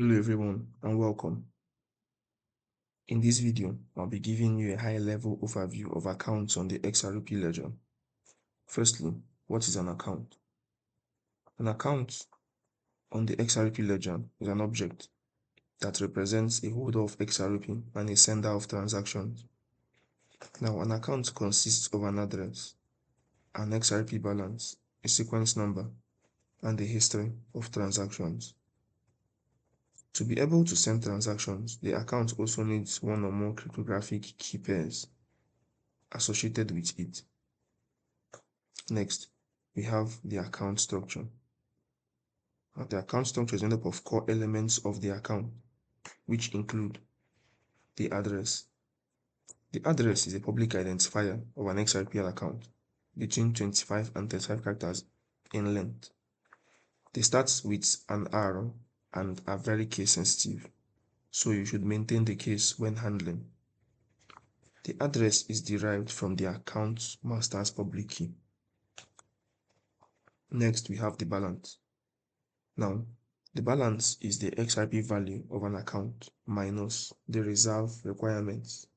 Hello everyone and welcome. In this video, I'll be giving you a high-level overview of accounts on the XRP Ledger. Firstly, what is an account? An account on the XRP Ledger is an object that represents a holder of XRP and a sender of transactions. Now, an account consists of an address, an XRP balance, a sequence number, and a history of transactions. To be able to send transactions, the account also needs one or more cryptographic key pairs associated with it. Next, we have the account structure. The account structure is made up of core elements of the account, which include the address. The address is a public identifier of an XRPL account between 25 and 35 characters in length. They start with an arrow and are very case sensitive, so you should maintain the case when handling. The address is derived from the account master's public key. Next, we have the balance. Now, the balance is the XRP value of an account minus the reserve requirements.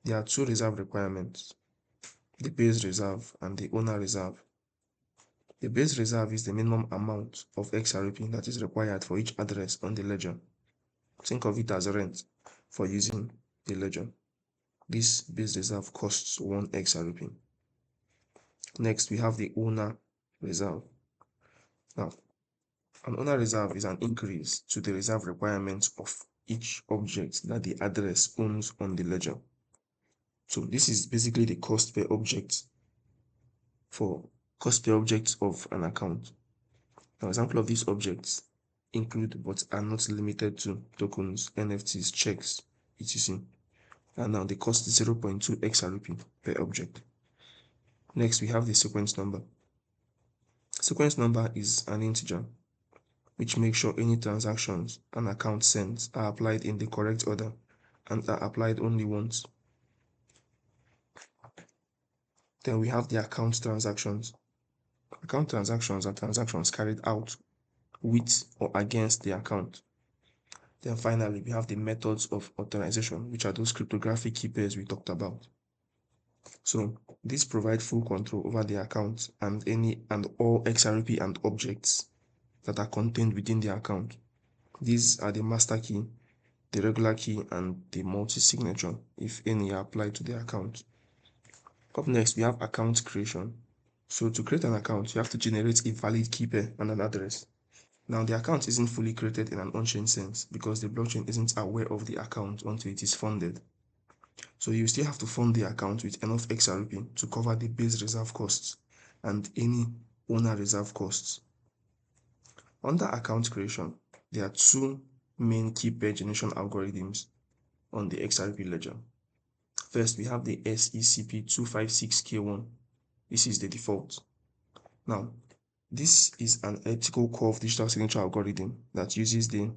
There are two reserve requirements, the base reserve and the owner reserve. The base reserve is the minimum amount of XRP that is required for each address on the ledger. Think of it as rent for using the ledger. This base reserve costs 1 XRP. Next, we have the owner reserve. Now, an owner reserve is an increase to the reserve requirements of each object that the address owns on the ledger. So this is basically the cost per object of an account. An example of these objects include but are not limited to tokens, NFTs, checks, etc. And now the cost is 0.2 XRP per object. Next, we have the sequence number. Sequence number is an integer which makes sure any transactions an account sends are applied in the correct order and are applied only once. Then we have the account transactions. Account transactions are transactions carried out with or against the account. Then finally, we have the methods of authorization, which are those cryptographic key pairs we talked about. So these provide full control over the account and all XRP and objects that are contained within the account. These are the master key, the regular key, and the multi-signature, if any are applied to the account. Up next, we have account creation. So to create an account, you have to generate a valid key pair and an address. Now, the account isn't fully created in an on-chain sense because the blockchain isn't aware of the account until it is funded. So you still have to fund the account with enough XRP to cover the base reserve costs and any owner reserve costs. Under account creation, there are two main key pair generation algorithms on the XRP ledger. First, we have the SECP256K1. This is the default. Now, this is an elliptical curve digital signature algorithm that uses the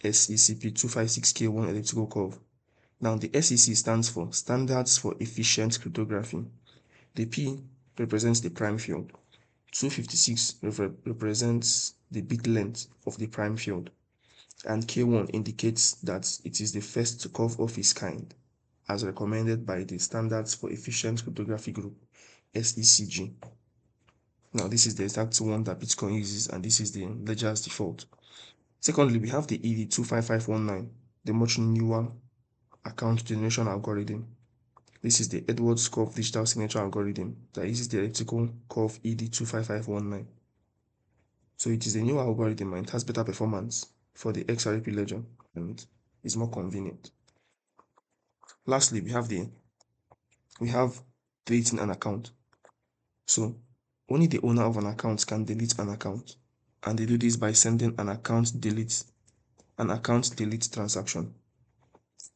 SECP256K1 elliptical curve. Now, the SEC stands for Standards for Efficient Cryptography. The P represents the prime field. 256 represents the bit length of the prime field. And K1 indicates that it is the first curve of its kind, as recommended by the Standards for Efficient Cryptography Group, SECG. Now, this is the exact one that Bitcoin uses, and this is the ledger's default. Secondly, we have the ED25519, the much newer account generation algorithm. This is the Edwards curve digital signature algorithm that uses the elliptical curve ED25519. So it is a new algorithm and it has better performance for the XRP ledger and is more convenient. Lastly, we have deleting an account. So only the owner of an account can delete an account, and they do this by sending an account delete transaction.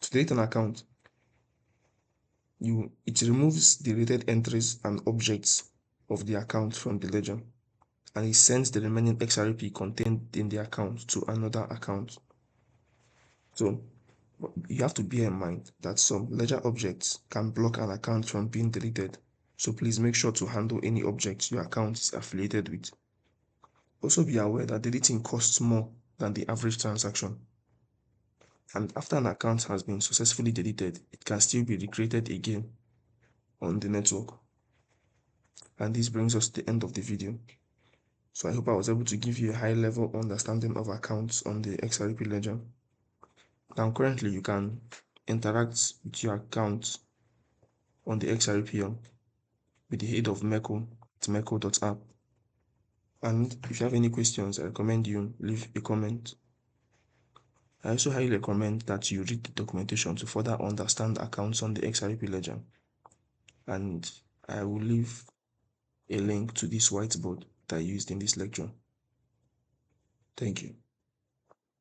To delete an account, it removes the related entries and objects of the account from the ledger, and it sends the remaining XRP contained in the account to another account. So you have to bear in mind that some ledger objects can block an account from being deleted. So please make sure to handle any objects your account is affiliated with. Also be aware that deleting costs more than the average transaction. And after an account has been successfully deleted, it can still be recreated again on the network. And this brings us to the end of the video. So I hope I was able to give you a high level understanding of accounts on the XRP Ledger. Now currently you can interact with your account on the XRPL with the aid of Meco at meco.app. And if you have any questions, I recommend you leave a comment. I also highly recommend that you read the documentation to further understand accounts on the XRP Ledger. And I will leave a link to this whiteboard that I used in this lecture. Thank you.